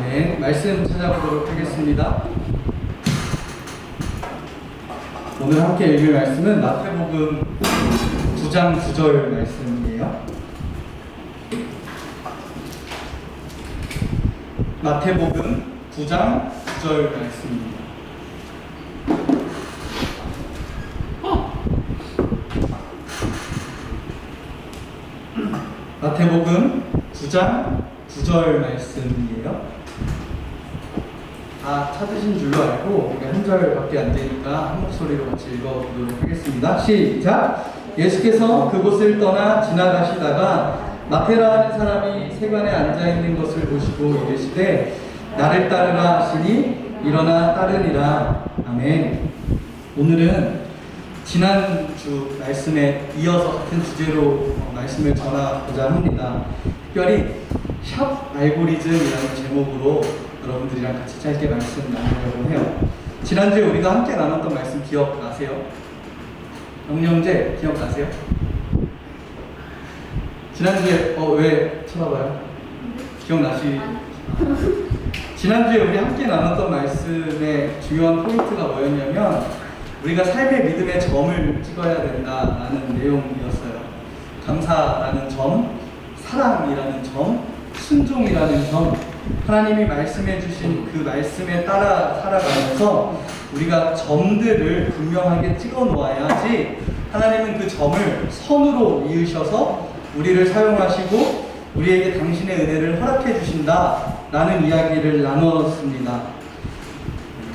아멘. 말씀 찾아보도록 하겠습니다. 오늘 함께 읽을 말씀은 마태복음 9장 9절 말씀이에요. 마태복음 9장 9절 말씀입니다. 마태복음 9장 9절 말씀이에요. 다 찾으신 줄로 알고 한 절밖에 안 되니까 한 목소리로 같이 읽어보도록 하겠습니다. 시작! 예수께서 그곳을 떠나 지나가시다가 마테라는 사람이 세관에 앉아있는 것을 보시고 이르시되 나를 따르라 하시니 일어나 따르니라. 아멘. 오늘은 지난주 말씀에 이어서 같은 주제로 말씀을 전하고자 합니다. 특별히 샵 알고리즘이라는 제목으로 여러분들이랑 같이 짧게 말씀 나누려고 해요. 지난주에 우리가 함께 나눴던 말씀 기억나세요? 영영제 기억나세요? 지난주에 왜 쳐다봐요? 기억나시? 지난주에 우리 함께 나눴던 말씀의 중요한 포인트가 뭐였냐면 우리가 삶의 믿음의 점을 찍어야 된다라는 내용이었어요. 감사라는 점, 사랑이라는 점, 순종이라는 점, 하나님이 말씀해 주신 그 말씀에 따라 살아가면서 우리가 점들을 분명하게 찍어 놓아야지 하나님은 그 점을 선으로 이으셔서 우리를 사용하시고 우리에게 당신의 은혜를 허락해 주신다라는 이야기를 나누었습니다.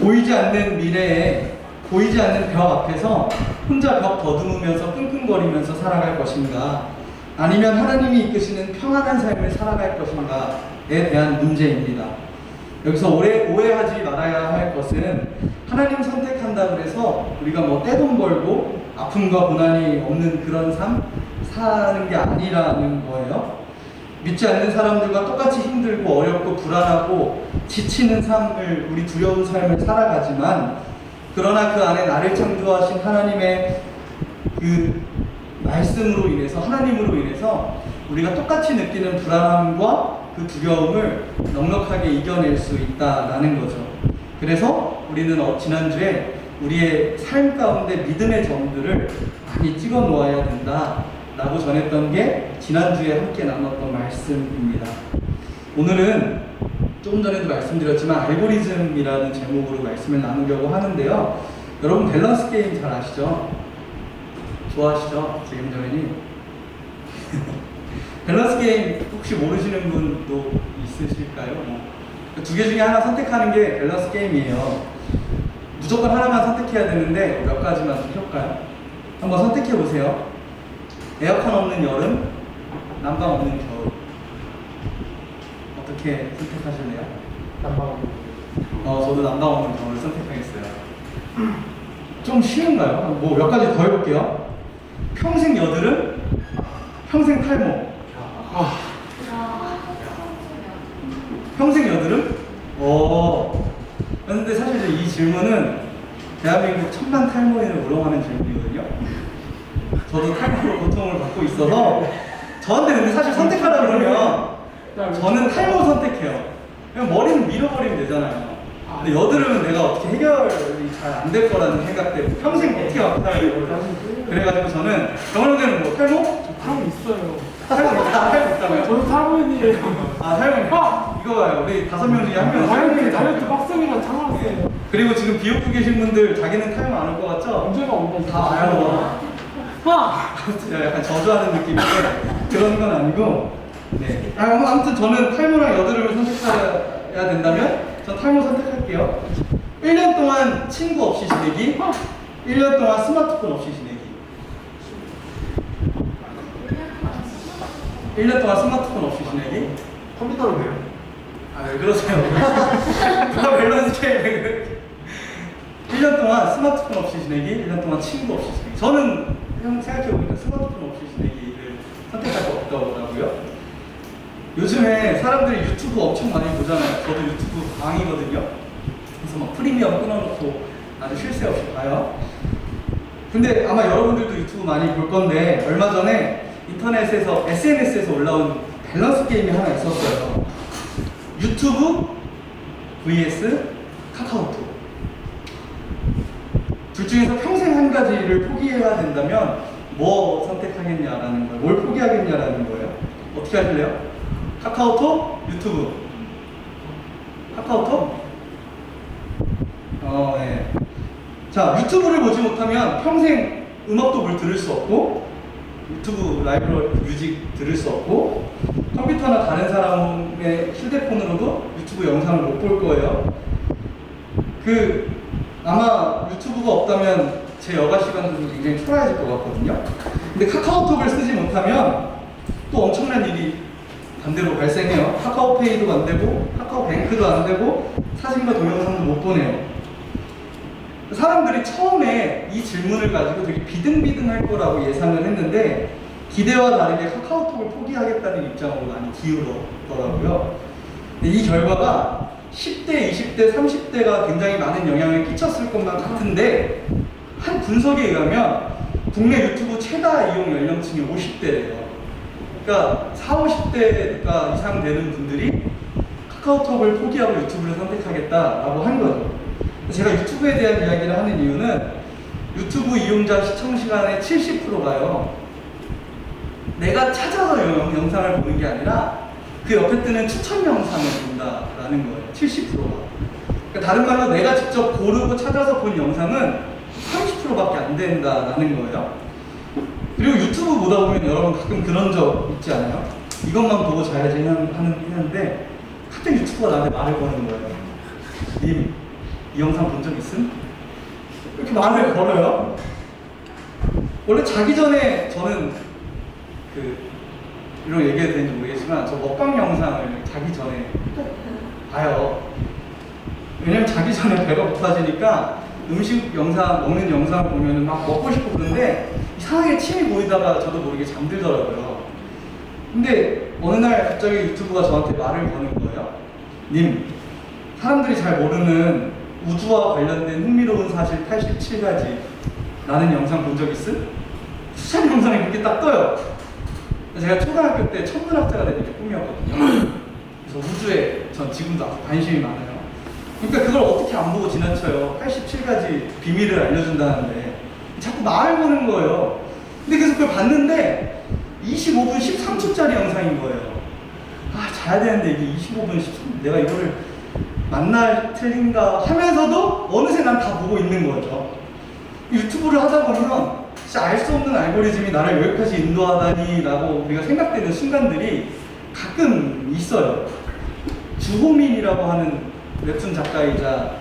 보이지 않는 미래에 보이지 않는 벽 앞에서 혼자 벽 더듬으면서 끙끙거리면서 살아갈 것인가, 아니면 하나님이 이끄시는 평안한 삶을 살아갈 것인가에 대한 문제입니다. 여기서 오해하지 말아야 할 것은 하나님 선택한다 그래서 우리가 떼돈 벌고 아픔과 고난이 없는 그런 삶 사는 게 아니라는 거예요. 믿지 않는 사람들과 똑같이 힘들고 어렵고 불안하고 지치는 삶을, 우리 두려운 삶을 살아가지만, 그러나 그 안에 나를 창조하신 하나님의 그 말씀으로 인해서, 하나님으로 인해서 우리가 똑같이 느끼는 불안함과 그 두려움을 넉넉하게 이겨낼 수 있다라는 거죠. 그래서 우리는 지난주에 우리의 삶 가운데 믿음의 점들을 많이 찍어 놓아야 된다라고 전했던 게 지난주에 함께 나눴던 말씀입니다. 오늘은 조금 전에도 말씀드렸지만 알고리즘이라는 제목으로 말씀을 나누려고 하는데요. 여러분 밸런스 게임 잘 아시죠? 좋아하시죠? 지금 정현이? 밸런스 게임 혹시 모르시는 분도 있으실까요? 두 개 중에 하나 선택하는 게 밸런스 게임이에요. 무조건 하나만 선택해야 되는데 몇 가지만 좀 해볼까요? 한번 선택해 보세요. 에어컨 없는 여름, 난방 없는 겨울. 어떻게 선택하실래요? 난방 없는 겨울. 저도 난방 없는 겨울을 선택하겠어요. 좀 쉬운가요? 뭐 몇 가지 더 해볼게요. 평생 여드름, 평생 탈모. 평생 여드름? 그런데 사실 이 질문은 대한민국 천만 탈모인을 우롱하는 질문이거든요. 저도 탈모로 고통을 받고 있어서 저한테 근데 사실 선택하라 그러면 저는 탈모 선택해요. 그냥 머리는 밀어버리면 되잖아요. 근데 여드름은 내가 어떻게 해결이 잘 안 될 거라는 생각 때문에 평생 어떻게 아프다고 그래가지고 저는 병원에는 뭐 탈모? 저 탈모 있어요. 탈모 있다고요? 저도 탈모인이에요. 탈모. 이거 봐요. 우리 5명 중에 한 명. 다이어트 빡세게가 참았어요. 그리고 지금 비웃고 계신 분들 자기는 탈모 안 올 것 같죠? 문제가 없네. 다 알아. 약간 저주하는 느낌인데 그런 건 아니고, 네. 아무튼 저는 탈모랑 여드름을 선택해야 된다면 전 탈모 선택할게요. 1년 동안 친구 없이 지내기, 1년 동안 스마트폰 없이 지내기. 1년 동안 스마트폰 없이 지내기. 컴퓨터로 돼요? 왜 그러세요? 누가 밸런스 게임 1년 동안 스마트폰 없이 지내기, 1년 동안 친구 없이 지내기. 저는 그냥 생각해보니까 스마트폰 없이 지내기를 선택할 수 없더라고요. 요즘에 사람들이 유튜브 엄청 많이 보잖아요. 저도 유튜브 광이거든요. 그래서 막 프리미엄 끊어놓고 아주 쉴 새 없이 봐요. 근데 아마 여러분들도 유튜브 많이 볼 건데, 얼마 전에 인터넷에서 SNS에서 올라온 밸런스 게임이 하나 있었어요. 유튜브 vs 카카오톡. 둘 중에서 평생 한 가지를 포기해야 된다면 뭐 선택하겠냐라는 거예요. 뭘 포기하겠냐라는 거예요. 어떻게 하실래요? 카카오톡, 유튜브. 카카오톡? 네. 자, 유튜브를 보지 못하면 평생 음악도 뭘 들을 수 없고, 유튜브 라이브 뮤직 들을 수 없고, 컴퓨터나 다른 사람의 휴대폰으로도 유튜브 영상을 못 볼 거예요. 아마 유튜브가 없다면 제 여가 시간도 굉장히 초라해질 것 같거든요. 근데 카카오톡을 쓰지 못하면 또 엄청난 일이 반대로 발생해요. 카카오페이도 안 되고, 카카오뱅크도 안 되고, 사진과 동영상도 못 보내요. 사람들이 처음에 이 질문을 가지고 되게 비등비등할 거라고 예상을 했는데, 기대와 다르게 카카오톡을 포기하겠다는 입장으로 많이 기울었더라고요. 근데 이 결과가 10대, 20대, 30대가 굉장히 많은 영향을 끼쳤을 것만 같은데, 한 분석에 의하면 국내 유튜브 최다 이용 연령층이 50대래요. 그러니까 40, 50대가 이상 되는 분들이 카카오톡을 포기하고 유튜브를 선택하겠다라고 한 거죠. 제가 유튜브에 대한 이야기를 하는 이유는 유튜브 이용자 시청 시간의 70%가요. 내가 찾아서 영상을 보는 게 아니라 그 옆에 뜨는 추천 영상을 본다라는 거예요. 70%가. 그러니까 다른 말로 내가 직접 고르고 찾아서 본 영상은 30%밖에 안 된다라는 거예요. 그리고 유튜브 보다 보면 여러분 가끔 그런 적 있지 않아요? 이것만 보고 자야지 하는데 갑자기 유튜브가 나한테 말을 거는 거예요. 님, 이 영상 본 적 있음? 이렇게 말을 걸어요. 원래 자기 전에 저는 이런 얘기해도 되는지 모르겠지만 저 먹방 영상을 자기 전에 봐요. 왜냐면 자기 전에 배가 고파지니까 음식 영상, 먹는 영상을 보면 막 먹고 싶고 그런데 이상하게 침이 보이다가 저도 모르게 잠들더라고요. 근데 어느 날 갑자기 유튜브가 저한테 말을 거는 거예요. 님, 사람들이 잘 모르는 우주와 관련된 흥미로운 사실 87가지 라는 영상 본 적 있음? 추천 영상이 그렇게 딱 떠요. 제가 초등학교 때 천문학자가 되는 게 꿈이었거든요. 그래서 우주에 전 지금도 관심이 많아요. 그러니까 그걸 어떻게 안 보고 지나쳐요. 87가지 비밀을 알려준다는데 자꾸 말을 거는 거예요. 근데 그래서 그걸 봤는데 25분 13초짜리 영상인 거예요. 아, 자야 되는데 이게 25분 13분 내가 이거를 만날 틀린가 하면서도 어느새 난 다 보고 있는 거죠. 유튜브를 하다 보면 진짜 알 수 없는 알고리즘이 나를 여기까지 인도하다니 라고 우리가 생각되는 순간들이 가끔 있어요. 주호민이라고 하는 웹툰 작가이자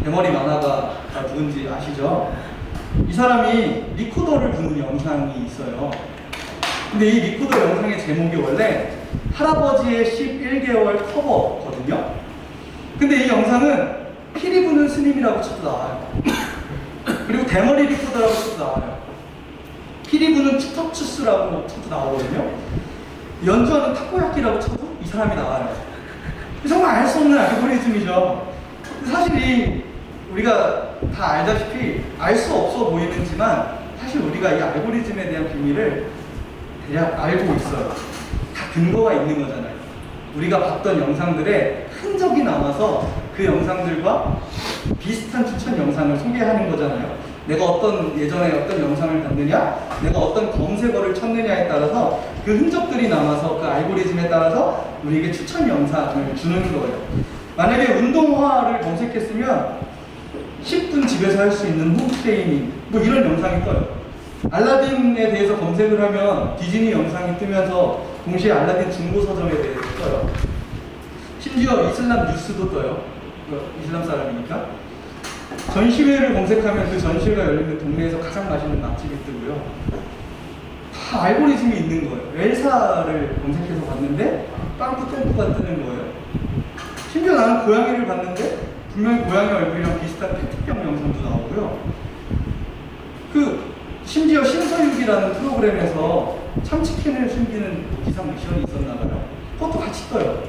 대머리 만화가가 누군지 아시죠? 이 사람이 리코더를 부는 영상이 있어요. 근데 이 리코더 영상의 제목이 원래 할아버지의 11개월 커버거든요. 근데 이 영상은 피리 부는 스님이라고 쳐도 나와요. 그리고 대머리 리코더라고 쳐도 나와요. 피리 부는 추터추스라고 쳐도 나오거든요. 연주하는 타코야키라고 쳐도 이 사람이 나와요. 정말 알 수 없는 알고리즘이죠. 사실 우리가 다 알다시피 알 수 없어 보이는지만 사실 우리가 이 알고리즘에 대한 비밀을 대략 알고 있어요. 다 근거가 있는 거잖아요. 우리가 봤던 영상들에 흔적이 남아서 그 영상들과 비슷한 추천 영상을 소개하는 거잖아요. 내가 예전에 어떤 영상을 봤느냐, 내가 어떤 검색어를 쳤느냐에 따라서 그 흔적들이 남아서 그 알고리즘에 따라서 우리에게 추천 영상을 주는 거예요. 만약에 운동화를 검색했으면 10분 집에서 할 수 있는 홈 트레이닝 뭐 이런 영상이 떠요. 알라딘에 대해서 검색을 하면 디즈니 영상이 뜨면서 동시에 알라딘 중고 서점에 대해서 떠요. 심지어 이슬람 뉴스도 떠요. 이슬람 사람이니까. 전시회를 검색하면 그 전시회가 열리는 동네에서 가장 맛있는 맛집이 뜨고요. 다 알고리즘이 있는 거예요. 엘사를 검색해서 봤는데 빵꾸 똥꾸가 뜨는 거예요. 심지어 나는 고양이를 봤는데 분명히 고양이 얼굴이랑 비슷한 페트병 영상도 나오고요. 심지어 신서유기라는 프로그램에서 참치캔을 숨기는 기상 미션이 있었나 봐요. 그것도 같이 떠요.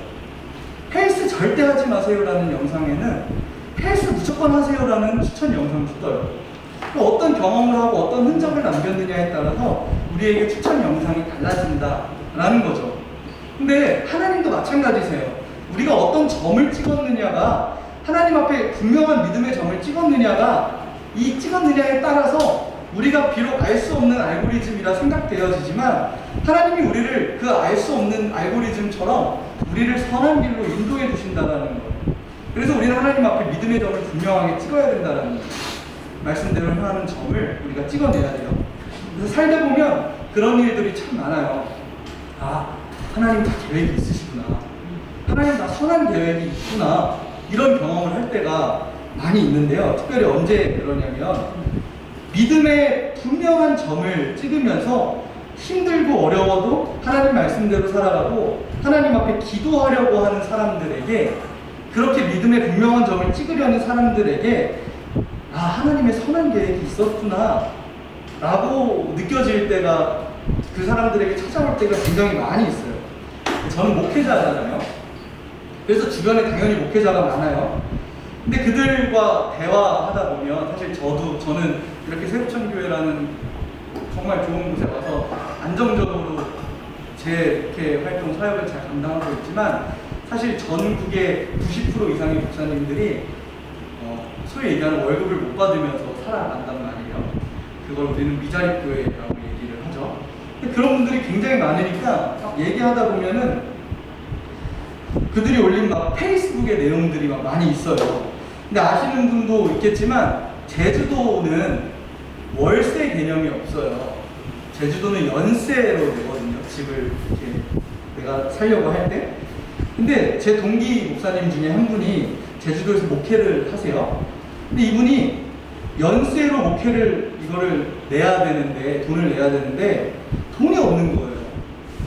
헬스 절대 하지 마세요라는 영상에는 헬스 무조건 하세요라는 추천 영상도 떠요. 어떤 경험을 하고 어떤 흔적을 남겼느냐에 따라서 우리에게 추천 영상이 달라진다라는 거죠. 근데 하나님도 마찬가지세요. 우리가 어떤 점을 찍었느냐가, 하나님 앞에 분명한 믿음의 점을 찍었느냐가, 이 찍었느냐에 따라서 우리가 비록 알 수 없는 알고리즘이라 생각되어지지만 하나님이 우리를 그 알 수 없는 알고리즘처럼 우리를 선한 길로 인도해 주신다는 거예요. 그래서 우리는 하나님 앞에 믿음의 점을 분명하게 찍어야 된다는 거예요. 말씀대로 행하는 점을 우리가 찍어내야 돼요. 그래서 살다 보면 그런 일들이 참 많아요. 아, 하나님 다 계획이 있으시구나. 하나님 다 선한 계획이 있구나. 이런 경험을 할 때가 많이 있는데요. 특별히 언제 그러냐면 믿음의 분명한 점을 찍으면서 힘들고 어려워도 하나님 말씀대로 살아가고 하나님 앞에 기도하려고 하는 사람들에게, 그렇게 믿음의 분명한 점을 찍으려는 사람들에게 아, 하나님의 선한 계획이 있었구나 라고 느껴질 때가, 그 사람들에게 찾아올 때가 굉장히 많이 있어요. 저는 목회자잖아요. 그래서 주변에 당연히 목회자가 많아요. 근데 그들과 대화하다 보면 사실 저는 이렇게 새롭천교회라는 정말 좋은 곳에 와서 안정적으로 제 이렇게 활동 사역을 잘 감당하고 있지만, 사실 전국의 90% 이상의 목사님들이 소위 얘기하는 월급을 못 받으면서 살아간단 말이에요. 그걸 우리는 미자립교회라고 얘기를 하죠. 근데 그런 분들이 굉장히 많으니까 막 얘기하다 보면은 그들이 올린 막 페이스북의 내용들이 막 많이 있어요. 근데 아시는 분도 있겠지만 제주도는 월세 개념이 없어요. 제주도는 연세로 내거든요. 집을 이렇게 내가 살려고 할 때. 근데 제 동기 목사님 중에 한 분이 제주도에서 목회를 하세요. 근데 이분이 연세로 목회를 이거를 내야 되는데, 돈을 내야 되는데 돈이 없는 거예요.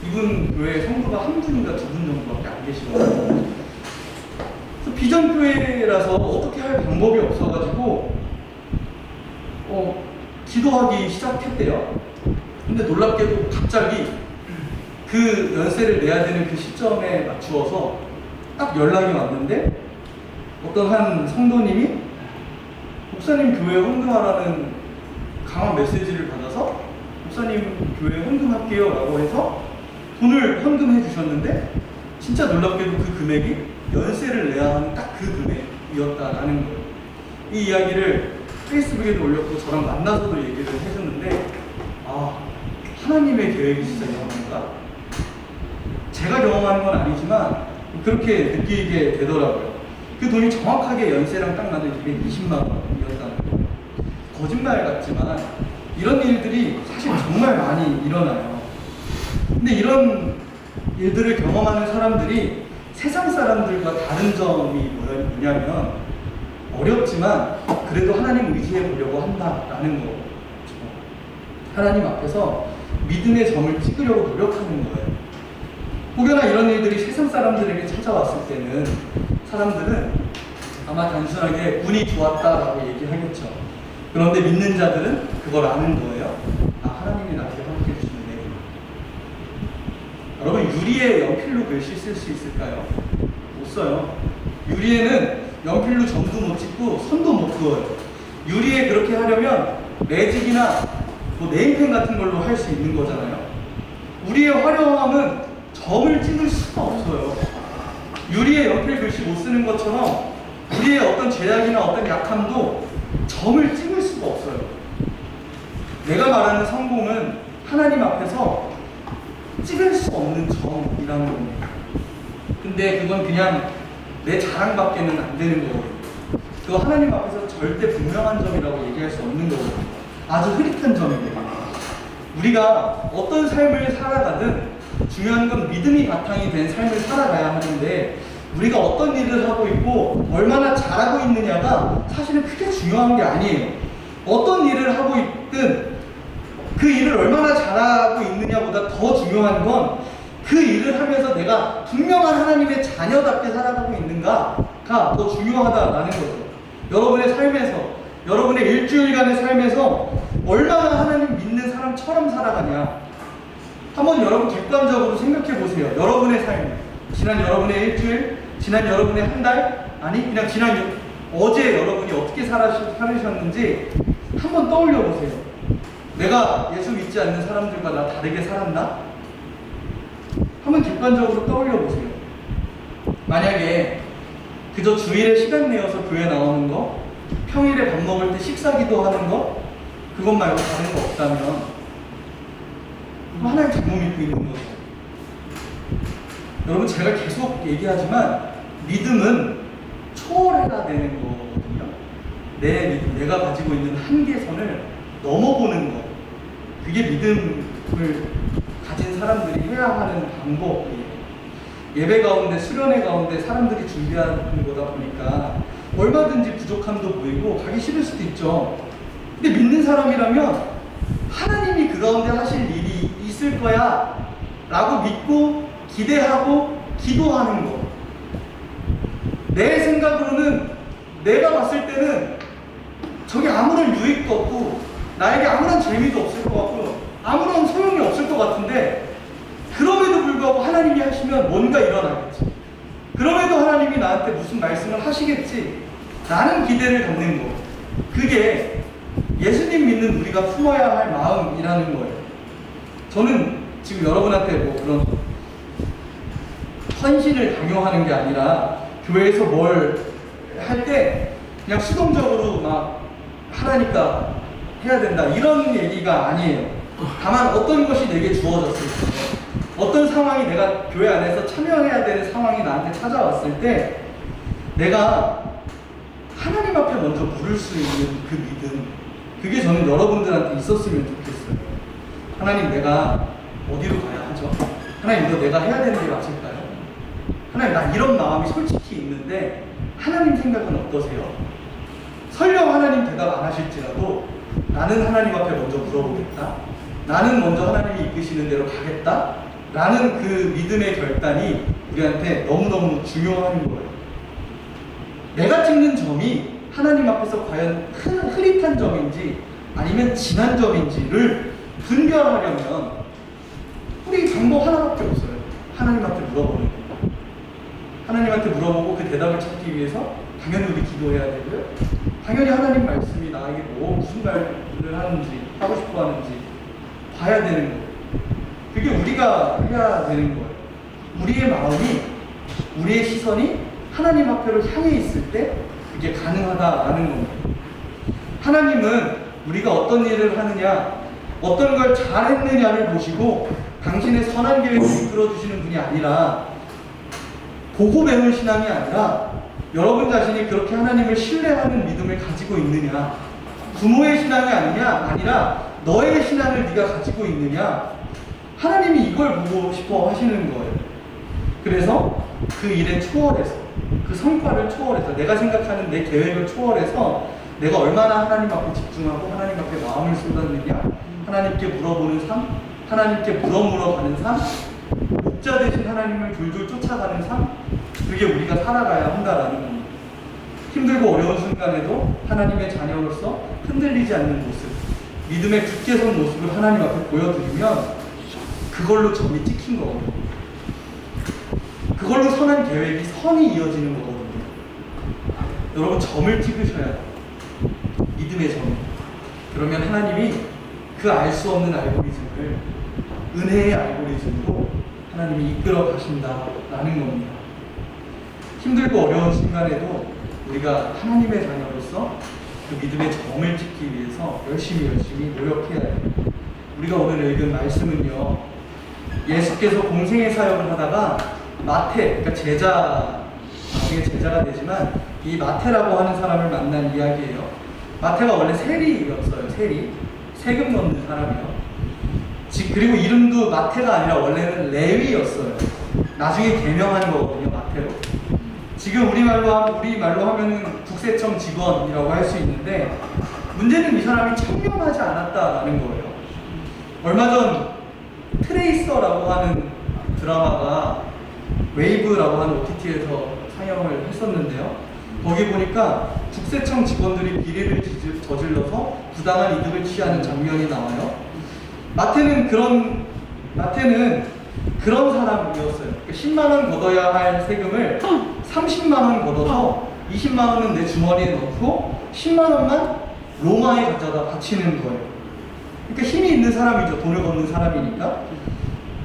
이분 교회 성도가 한 분인가 두 분 정도밖에 안 계시거든요. 그래서 비전교회라서 어떻게 할 방법이 없어가지고 기도하기 시작했대요. 근데 놀랍게도 갑자기 그 연세를 내야 되는 그 시점에 맞추어서 딱 연락이 왔는데, 어떤 한 성도님이 목사님 교회에 헌금하라는 강한 메시지를 받아서 목사님 교회에 헌금할게요 라고 해서 돈을 헌금해 주셨는데, 진짜 놀랍게도 그 금액이 연세를 내야 하는 딱 그 금액이었다라는 거예요. 이 이야기를 페이스북에도 올렸고 저랑 만나서도 얘기를 해줬는데, 아, 하나님의 계획이 진짜 이런 건가? 제가 경험하는 건 아니지만 그렇게 느끼게 되더라고요. 그 돈이 정확하게 연세랑 딱 맞는 220만 원이었다는 거예요. 거짓말 같지만 이런 일들이 사실 정말 많이 일어나요. 근데 이런 일들을 경험하는 사람들이 세상 사람들과 다른 점이 뭐냐면, 어렵지만 그래도 하나님 의지해 보려고 한다라는 거죠. 하나님 앞에서 믿음의 점을 찍으려고 노력하는 거예요. 혹여나 이런 일들이 세상 사람들에게 찾아왔을 때는 사람들은 아마 단순하게 운이 좋았다라고 얘기하겠죠. 그런데 믿는 자들은 그걸 아는 거예요. 아, 하나님이 나에게 함께 해주시는데. 여러분, 유리에 연필로 글씨 쓸 수 있을까요? 못 써요. 유리에는 연필로 점도 못 찍고 선도 못 그어요. 유리에 그렇게 하려면 매직이나 뭐 네임펜 같은 걸로 할 수 있는 거잖아요. 우리의 화려함은 점을 찍을 수가 없어요. 유리에 연필 글씨 못 쓰는 것처럼 우리의 어떤 죄악이나 어떤 약함도 점을 찍을 수가 없어요. 내가 말하는 성공은 하나님 앞에서 찍을 수 없는 점이라는 겁니다. 근데 그건 그냥 내 자랑밖에는 안 되는 거거든요. 그거 하나님 앞에서 절대 분명한 점이라고 얘기할 수 없는 거거든요. 아주 흐릿한 점입니다. 우리가 어떤 삶을 살아가든 중요한 건 믿음이 바탕이 된 삶을 살아가야 하는데, 우리가 어떤 일을 하고 있고 얼마나 잘하고 있느냐가 사실은 크게 중요한 게 아니에요. 어떤 일을 하고 있든 그 일을 얼마나 잘하고 있느냐보다 더 중요한 건 그 일을 하면서 내가 분명한 하나님의 자녀답게 살아가고 있는가가 더 중요하다라는 거죠. 여러분의 삶에서, 여러분의 일주일간의 삶에서 얼마나 하나님 믿는 사람처럼 살아가냐, 한번 여러분 객관적으로 생각해 보세요. 여러분의 삶, 지난 여러분의 일주일, 지난 여러분의 한 달, 아니 그냥 지난 어제 여러분이 어떻게 살으셨는지 한번 떠올려 보세요. 내가 예수 믿지 않는 사람들과 나 다르게 살았나? 한번 객관적으로 떠올려 보세요. 만약에 그저 주일에 시간 내어서 교회 나오는 거, 평일에 밥 먹을 때 식사기도 하는 거, 그것 말고 다른 거 없다면 하나님 잘못 믿고 있는 거죠. 여러분, 제가 계속 얘기하지만 믿음은 초월해야 되는 거거든요. 내 믿음, 내가 가지고 있는 한계선을 넘어보는 거, 그게 믿음을 가진 사람들이 해야 하는 방법이에요. 예배 가운데, 수련회 가운데 사람들이 준비하는 거다 보니까 얼마든지 부족함도 보이고 가기 싫을 수도 있죠. 근데 믿는 사람이라면 하나님이 그 가운데 하실 일이 있을 거야 라고 믿고 기대하고 기도하는 거. 내 생각으로는, 내가 봤을 때는 저게 아무런 유익도 없고 나에게 아무런 재미도 없을 것 같고 아무런 소용이 없을 것 같은데, 그럼에도 불구하고 하나님이 하시면 뭔가 일어나겠지. 그럼에도 하나님이 나한테 무슨 말씀을 하시겠지. 라는 기대를 갖는 거. 그게 예수님 믿는 우리가 품어야 할 마음이라는 거예요. 저는 지금 여러분한테 뭐 그런 헌신을 강요하는 게 아니라, 교회에서 뭘 할 때 그냥 수동적으로 막 하라니까 해야 된다 이런 얘기가 아니에요. 다만 어떤 것이 내게 주어졌을 때, 어떤 상황이 내가 교회 안에서 참여해야 되는 상황이 나한테 찾아왔을 때 내가 하나님 앞에 먼저 물을 수 있는 그 믿음, 그게 저는 여러분들한테 있었으면 좋겠어요. 하나님, 내가 어디로 가야 하죠? 하나님, 이거 내가 해야 되는 게 맞을까요? 하나님, 나 이런 마음이 솔직히 있는데 하나님 생각은 어떠세요? 설령 하나님 대답 안 하실지라도 나는 하나님 앞에 먼저 물어보겠다. 나는 먼저 하나님이 이끄시는 대로 가겠다. 라는 그 믿음의 결단이 우리한테 너무너무 중요한 거예요. 내가 찍는 점이 하나님 앞에서 과연 흐릿한 점인지 아니면 진한 점인지를 분별하려면 우리 방법 하나밖에 없어요. 하나님 앞에 물어보는 거예요. 하나님한테 물어보고 그 대답을 찾기 위해서 당연히 우리 기도해야 되고요. 당연히 하나님 말씀이 나에게 무슨 말을 하는지, 하고 싶어 하는지 봐야 되는 거예요. 그게 우리가 해야 되는 거예요. 우리의 마음이, 우리의 시선이 하나님 앞으로 향해 있을 때 그게 가능하다라는 겁니다. 하나님은 우리가 어떤 일을 하느냐, 어떤 걸 잘했느냐를 보시고 당신의 선한 계획을 이끌어주시는 분이 아니라, 보고 배운 신앙이 아니라 여러분 자신이 그렇게 하나님을 신뢰하는 믿음을 가지고 있느냐, 부모의 신앙이 아니라 너의 신앙을 네가 가지고 있느냐, 하나님이 이걸 보고 싶어 하시는 거예요. 그래서 그 일에 초월해서, 그 성과를 초월해서, 내가 생각하는 내 계획을 초월해서 내가 얼마나 하나님 앞에 집중하고 하나님 앞에 마음을 쏟았느냐, 하나님께 물어보는 삶, 하나님께 물어가는 삶, 목자 되신 하나님을 졸졸 쫓아가는 삶, 그게 우리가 살아가야 한다라는 겁니다. 힘들고 어려운 순간에도 하나님의 자녀로서 흔들리지 않는 모습, 믿음의 굳게 선 모습을 하나님 앞에 보여드리면 그걸로 점이 찍힌 거거든요. 그걸로 선한 계획이 선이 이어지는 거거든요. 여러분, 점을 찍으셔야 돼요. 믿음의 점. 그러면 하나님이 그 알 수 없는 알고리즘을 은혜의 알고리즘으로 하나님이 이끌어 가신다라는 겁니다. 힘들고 어려운 순간에도 우리가 하나님의 자녀로서 그 믿음의 점을 찍기 위해서 열심히 노력해야 돼요. 우리가 오늘 읽은 말씀은요, 예수께서 공생의 사역을 하다가 마태, 그러니까 나중에 제자가 되지만 이 마태라고 하는 사람을 만난 이야기예요. 마태가 원래 세리였어요. 세금 넣는 사람이요. 그리고 이름도 마태가 아니라 원래는 레위였어요. 나중에 개명한 거거든요, 마태로. 지금 우리 말로 하면은 국세청 직원이라고 할 수 있는데, 문제는 이 사람이 청렴하지 않았다라는 거예요. 얼마 전 트레이서라고 하는 드라마가 웨이브라고 하는 OTT에서 상영을 했었는데요. 거기 보니까 국세청 직원들이 비리를 저질러서 부당한 이득을 취하는 장면이 나와요. 마태는 그런 사람이었어요. 10만 원 걷어야 할 세금을 30만 원 걷어서 20만 원은 내 주머니에 넣고 10만 원만 로마에 가져다 바치는 거예요. 그러니까 힘이 있는 사람이죠. 돈을 걷는 사람이니까.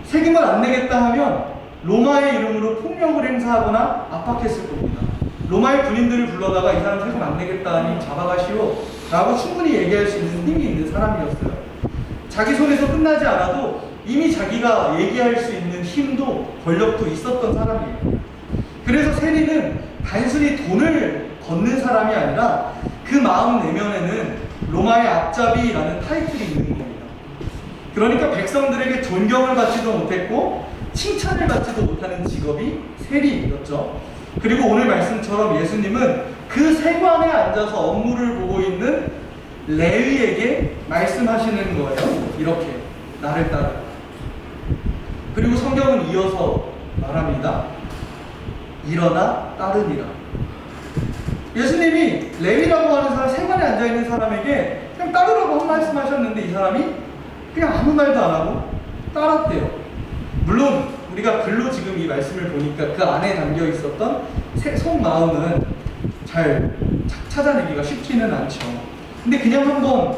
세금을 안 내겠다 하면 로마의 이름으로 폭력을 행사하거나 압박했을 겁니다. 로마의 군인들을 불러다가 이 사람 세금 안 내겠다 하니 잡아가시오 라고 충분히 얘기할 수 있는 힘이 있는 사람이었어요. 자기 손에서 끝나지 않아도 이미 자기가 얘기할 수 있는 힘도 권력도 있었던 사람이에요. 그래서 세리는 단순히 돈을 걷는 사람이 아니라 그 마음 내면에는 로마의 앞잡이라는 타이틀이 있는 겁니다. 그러니까 백성들에게 존경을 받지도 못했고 칭찬을 받지도 못하는 직업이 세리였죠. 그리고 오늘 말씀처럼 예수님은 그 세관에 앉아서 업무를 보고 있는 레위에게 말씀하시는 거예요. 이렇게 나를 따르라. 그리고 성경은 이어서 말합니다. 일어나 따르니라. 예수님이 레위라고 하는 사람, 세관에 앉아있는 사람에게 그냥 따르라고 한 말씀하셨는데 이 사람이 그냥 아무 말도 안 하고 따랐대요. 물론 우리가 글로 지금 이 말씀을 보니까 그 안에 담겨 있었던 속마음은 잘 찾아내기가 쉽지는 않죠. 근데 그냥 한번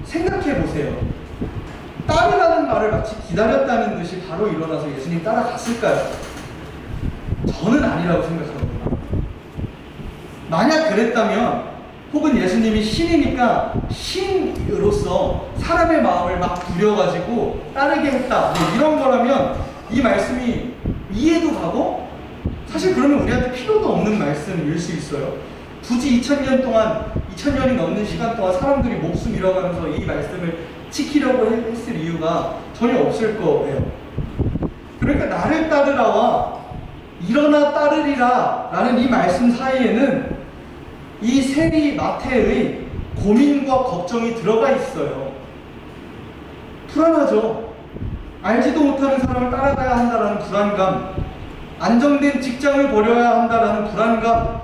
생각해 보세요. 따르라는 말을 마치 기다렸다는 듯이 바로 일어나서 예수님 따라갔을까요? 저는 아니라고 생각합니다. 만약 그랬다면 혹은 예수님이 신이니까 신으로서 사람의 마음을 막 부려가지고 따르게 했다 뭐 이런 거라면 이 말씀이 이해도 가고 사실 그러면 우리한테 필요도 없는 말씀일 수 있어요. 굳이 2000년 동안 2000년이 넘는 시간 동안 사람들이 목숨 잃어가면서 이 말씀을 지키려고 했을 이유가 전혀 없을 거예요. 그러니까 나를 따르라와 일어나 따르리라 라는 이 말씀 사이에는 이 세리 마태의 고민과 걱정이 들어가 있어요. 불안하죠. 알지도 못하는 사람을 따라가야 한다라는 불안감, 안정된 직장을 버려야 한다라는 불안감,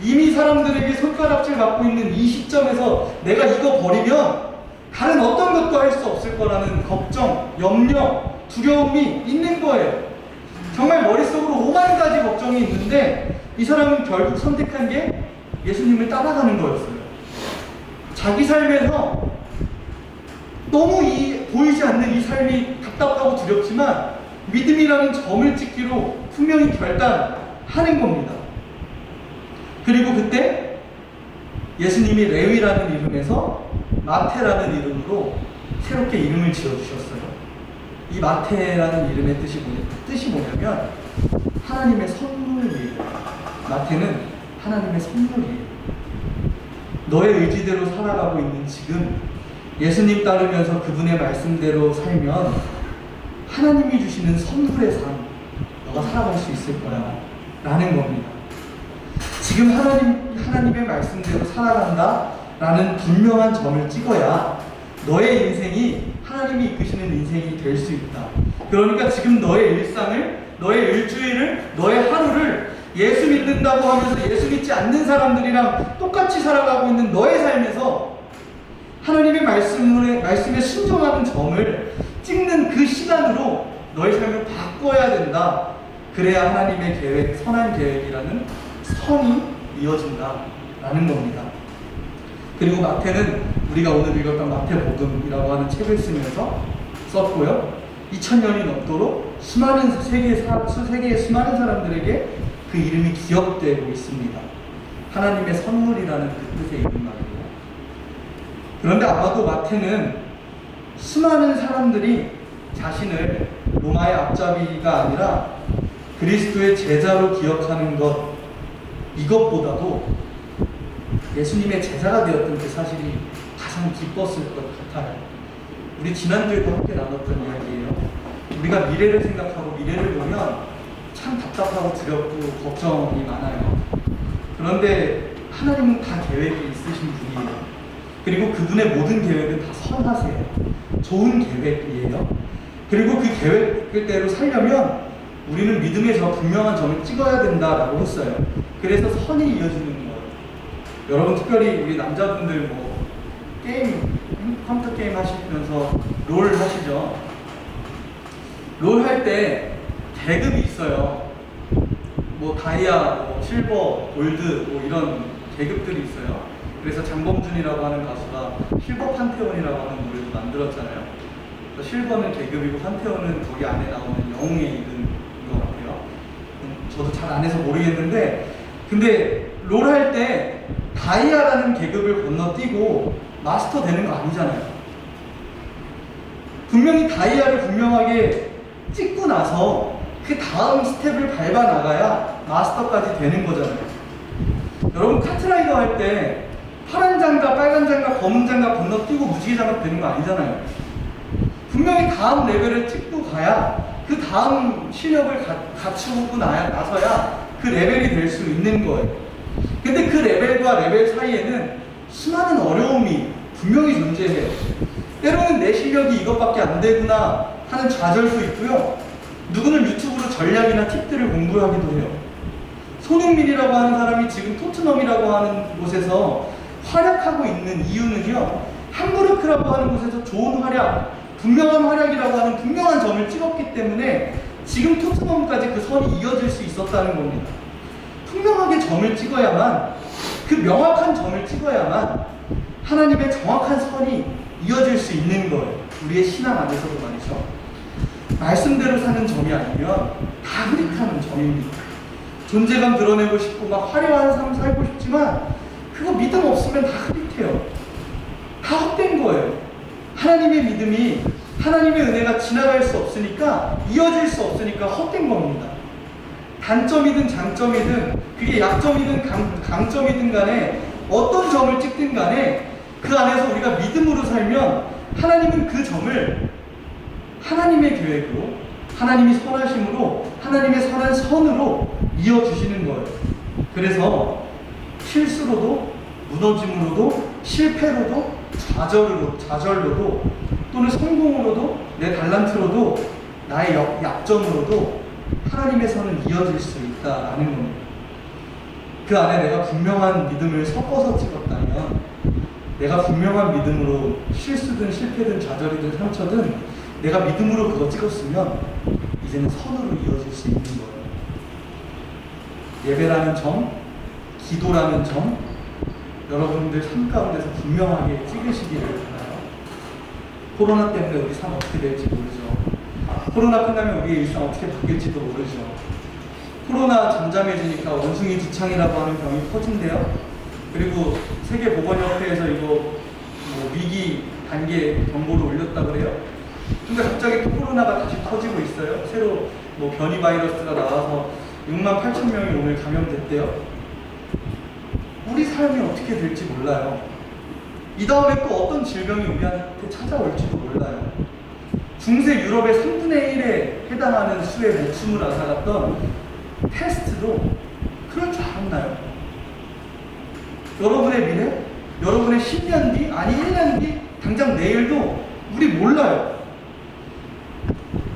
이미 사람들에게 손가락질 받고 있는 이 시점에서 내가 이거 버리면 다른 어떤 것도 할 수 없을 거라는 걱정, 염려, 두려움이 있는 거예요. 정말 머릿속으로 5만 가지 걱정이 있는데 이 사람은 결국 선택한 게 예수님을 따라가는 거였어요. 자기 삶에서 너무 보이지 않는 이 삶이 답답하고 두렵지만 믿음이라는 점을 찍기로 분명히 결단하는 겁니다. 그리고 그때 예수님이 레위라는 이름에서 마태라는 이름으로 새롭게 이름을 지어주셨어요. 이 마태라는 이름의 뜻이 뭐냐면 하나님의 선물이에요. 마태는 하나님의 선물이에요. 너의 의지대로 살아가고 있는 지금 예수님 따르면서 그분의 말씀대로 살면 하나님이 주시는 선물의 삶 너가 살아갈 수 있을 거야 라는 겁니다. 지금 하나님의 말씀대로 살아간다 라는 분명한 점을 찍어야 너의 인생이 하나님이 이끄시는 인생이 될 수 있다. 그러니까 지금 너의 일상을, 너의 일주일을, 너의 하루를 예수 믿는다고 하면서 예수 믿지 않는 사람들이랑 똑같이 살아가고 있는 너의 삶에서 하나님의 말씀에 순종하는 점을 찍는 그 시간으로 너의 삶을 바꿔야 된다. 그래야 하나님의 계획, 선한 계획이라는 선이 이어진다라는 겁니다. 그리고 마태는 우리가 오늘 읽었던 마태복음이라고 하는 책을 쓰면서 썼고요. 2000년이 넘도록 세계의 수많은 사람들에게 그 이름이 기억되고 있습니다. 하나님의 선물이라는 그 뜻의 이름 말이에요. 그런데 아마도 마태는 수많은 사람들이 자신을 로마의 앞잡이가 아니라 그리스도의 제자로 기억하는 것, 이것보다도 예수님의 제자가 되었던 그 사실이 가장 기뻤을 것 같아요. 우리 지난주에도 함께 나눴던 이야기예요. 우리가 미래를 생각하고 미래를 보면 참 답답하고 두렵고 걱정이 많아요. 그런데 하나님은 다 계획이 있으신 분이에요. 그리고 그분의 모든 계획은 다 선하세요. 좋은 계획이에요. 그리고 그 계획대로 살려면 우리는 믿음의 저 분명한 점을 찍어야 된다라고 했어요. 그래서 선이 이어지는 거예요. 여러분 특별히 우리 남자분들 뭐 게임, 컴퓨터 게임 하시면서 롤 하시죠? 롤 할 때 계급이 있어요. 뭐 다이아, 뭐 실버, 골드 뭐 이런 계급들이 있어요. 그래서 장범준이라고 하는 가수가 실버 판테온이라고 하는 노래도 만들었잖아요. 실버는 계급이고 판테온은 거기 안에 나오는 영웅의 이름인 것 같아요. 저도 잘 안 해서 모르겠는데, 근데 롤 할 때 다이아라는 계급을 건너뛰고 마스터 되는 거 아니잖아요. 분명히 다이아를 분명하게 찍고 나서 그 다음 스텝을 밟아 나가야 마스터까지 되는 거잖아요. 여러분 카트라이더 할 때 파란 장갑, 빨간 장갑, 검은 장갑 건너뛰고 무지개 장갑 되는 거 아니잖아요. 분명히 다음 레벨을 찍고 가야 그 다음 실력을 갖추고 나서야 그 레벨이 될 수 있는 거예요. 근데 그 레벨과 레벨 사이에는 수많은 어려움이 분명히 존재해요. 때로는 내 실력이 이것밖에 안 되구나 하는 좌절도 있고요. 누구는 유튜브로 전략이나 팁들을 공부하기도 해요. 손흥민이라고 하는 사람이 지금 토트넘이라고 하는 곳에서 활약하고 있는 이유는요, 함부르크라고 하는 곳에서 좋은 활약, 분명한 활약이라고 하는 분명한 점을 찍었기 때문에 지금 토트넘까지 그 선이 이어질 수 있었다는 겁니다. 분명하게 점을 찍어야만, 그 명확한 점을 찍어야만 하나님의 정확한 선이 이어질 수 있는 거예요. 우리의 신앙 안에서도 말이죠. 말씀대로 사는 점이 아니면 다 흐릿하는 점입니다. 존재감 드러내고 싶고 막 화려한 삶 살고 싶지만 그거 믿음 없으면 다 흐릿해요. 다 헛된 거예요. 하나님의 믿음이, 하나님의 은혜가 지나갈 수 없으니까, 이어질 수 없으니까 헛된 겁니다. 단점이든 장점이든, 그게 약점이든 강점이든 간에 어떤 점을 찍든 간에 그 안에서 우리가 믿음으로 살면 하나님은 그 점을 하나님의 계획으로, 하나님이 선하심으로, 하나님의 선한 선으로 이어주시는 거예요. 그래서 실수로도, 무너짐으로도, 실패로도, 좌절로도, 또는 성공으로도, 내 달란트로도, 나의 약점으로도 하나님의 선은 이어질 수 있다라는 겁니다. 그 안에 내가 분명한 믿음을 섞어서 찍었다면, 내가 분명한 믿음으로 실수든 실패든 좌절이든 상처든 내가 믿음으로 그거 찍었으면 이제는 선으로 이어질 수 있는 거예요. 예배라는 점, 기도라는 점, 여러분들 삶 가운데서 분명하게 찍으시기를 바라요. 코로나 때문에 우리 삶 어떻게 될지 모르죠. 코로나 끝나면 우리의 일상 어떻게 바뀔지도 모르죠. 코로나 잠잠해지니까 원숭이 두창이라고 하는 병이 퍼진대요. 그리고 세계보건협회에서 이거 위기 단계 경보를 올렸다고 그래요. 근데 갑자기 또 코로나가 다시 터지고 있어요. 새로 변이 바이러스가 나와서 68,000명이 오늘 감염됐대요. 우리 삶이 어떻게 될지 몰라요. 이 다음에 또 어떤 질병이 우리한테 찾아올지도 몰라요. 중세 유럽의 3분의 1에 해당하는 수의 목숨을 앗아갔던 패스트도 그럴 줄 알았나요? 여러분의 미래? 여러분의 10년 뒤? 아니 1년 뒤? 당장 내일도 우리 몰라요.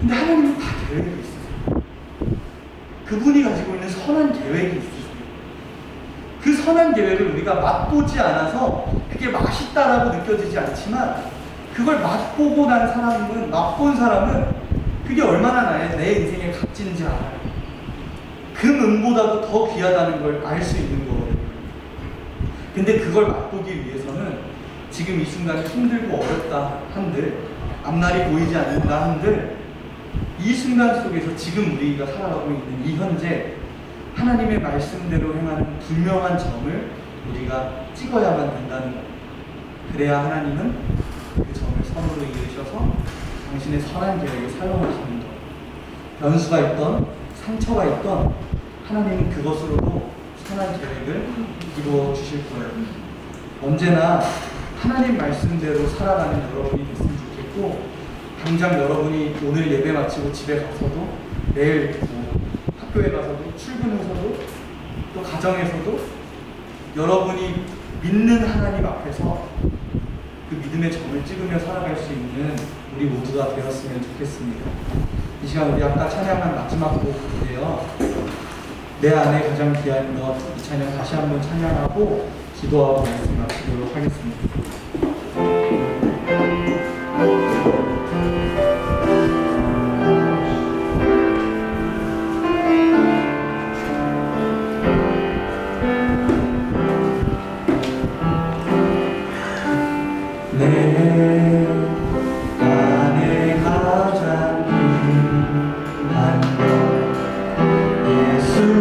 근데 하나님은 다 계획이 있으세요. 그분이 가지고 있는 선한 계획이 있으세요. 그 선한 계획을 우리가 맛보지 않아서 그게 맛있다라고 느껴지지 않지만, 그걸 맛보고 맛본 사람은 그게 얼마나 내 인생에 값진지 알아요. 그 은보다도 더 귀하다는 걸 알 수 있는 거거든요. 근데 그걸 맛보기 위해서는 지금 이 순간이 힘들고 어렵다 한들, 앞날이 보이지 않는다 한들, 이 순간 속에서 지금 우리가 살아가고 있는 이 현재 하나님의 말씀대로 행하는 분명한 점을 우리가 찍어야만 된다는 것. 그래야 하나님은 그 점을 선으로 이으셔서 당신의 선한 계획을 사용하시는 것. 변수가 있던 상처가 있던 하나님은 그것으로도 선한 계획을 이루어 주실 거예요. 언제나 하나님 말씀대로 살아가는 여러분이 됐으면 좋겠고, 당장 여러분이 오늘 예배 마치고 집에 가서도, 내일 학교에 가서도, 출근해서도, 또 가정에서도 여러분이 믿는 하나님 앞에서 그 믿음의 점을 찍으며 살아갈 수 있는 우리 모두가 되었으면 좋겠습니다. 이 시간 우리 아까 찬양한 마지막 곡인데요, 내 안에 가장 귀한 것, 이 찬양 다시 한번 찬양하고 기도하고 말씀 마치도록 하겠습니다. 내 안에 가장 귀한 것 예수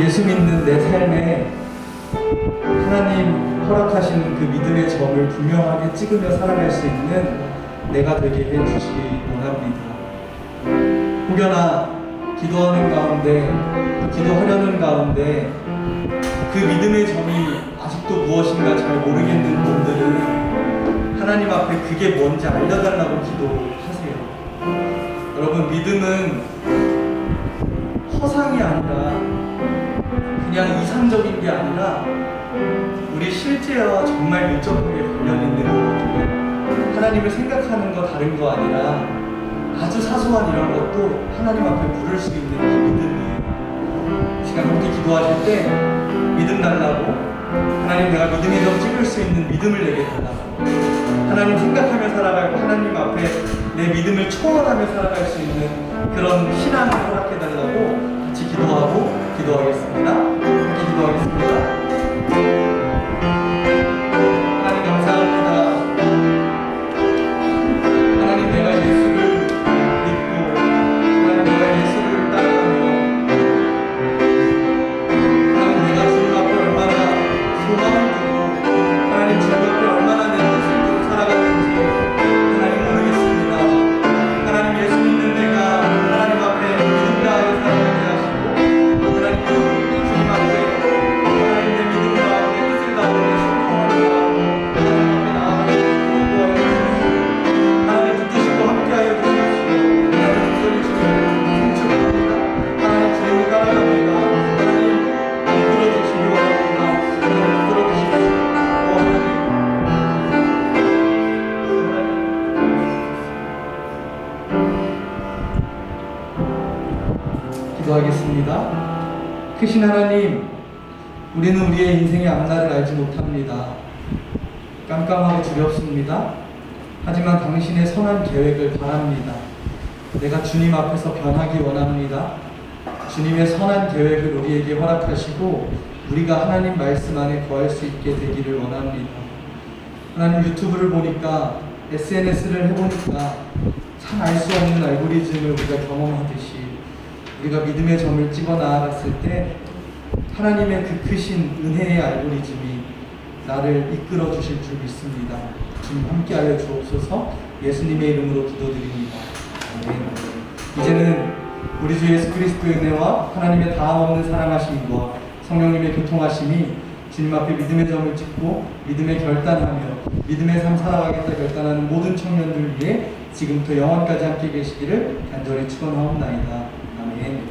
예수 믿는 내 삶에 하나님 허락하시는 그 믿음의 점을 분명하게 찍으며 살아갈 수 있는 내가 되게 해주시기 원합니다. 혹여나 기도하는 가운데, 기도하려는 가운데 그 믿음의 점이 아직도 무엇인가 잘 모르겠는 분들은 하나님 앞에 그게 뭔지 알려달라고 기도하세요. 여러분, 믿음은 허상이 아니라 그냥 이상적인 게 아니라 우리 실제와 정말 밀접하게 관련 있는 거거든요. 하나님을 생각하는 거 다른 거 아니라 아주 사소한 이런 것도 하나님 앞에 부를 수 있는 이 믿음이에요. 이 시간 함께 기도하실 때 믿음 달라고, 하나님 내가 믿음의 점 찍을 수 있는 믿음을 내게 달라고, 하나님 생각하며 살아가고 하나님 앞에 내 믿음을 초월하며 살아갈 수 있는 그런 신앙을 허락해 달라고 같이 기도하겠습니다. 함께 기도하겠습니다. 하나님 감사합니다. 하나님 내가 예수를 믿고 하나님 내가 예수를 따라가며 하나님 내가 주님 앞에 얼마나 소망을 두고 하나님 주님 앞에 얼마나 내 뜻을 두고 살아갔는지 하나님 모르겠습니다. 하나님 예수 믿는 내가 하나님 앞에 믿음 다하여 살아가게 하시고 하나님 주님 앞에 하나님 내 믿음과 내 뜻을 다하여 순종하며 하나님 앞에 나아가게 도와주시옵소서. 하나님 붙드시고 함께하여 주십시오. 하나님 목소리 주님을 승축합니다. 하나님 주님을 따라갑니다. 하나님 이끌어 주시기 원합니다. 하나님 이끌어 주십시오. 기도하겠습니다. 크신 하나님, 우리는 우리의 인생의 앞날을 알지 못합니다. 깜깜하고 두렵습니다. 하지만 당신의 선한 계획을 바랍니다. 내가 주님 앞에서 변하기 원합니다. 주님의 선한 계획을 우리에게 허락하시고 우리가 하나님 말씀 안에 거할 수 있게 되기를 원합니다. 하나님, 유튜브를 보니까 SNS를 해보니까 참 알 수 없는 알고리즘을 우리가 경험하듯이 우리가 믿음의 점을 찍어 나아갔을 때 하나님의 그 크신 은혜의 알고리즘이 나를 이끌어 주실 줄 믿습니다. 주님 함께하여 주옵소서. 예수님의 이름으로 기도드립니다. 아멘. 이제는 우리 주 예수 그리스도의 은혜와 하나님의 다함없는 사랑하심과 성령님의 교통하심이 주님 앞에 믿음의 점을 찍고 믿음의 결단하며 믿음의 삶 살아가겠다 결단하는 모든 청년들 위해 지금부터 영원까지 함께 계시기를 간절히 축원하옵나이다. 아멘.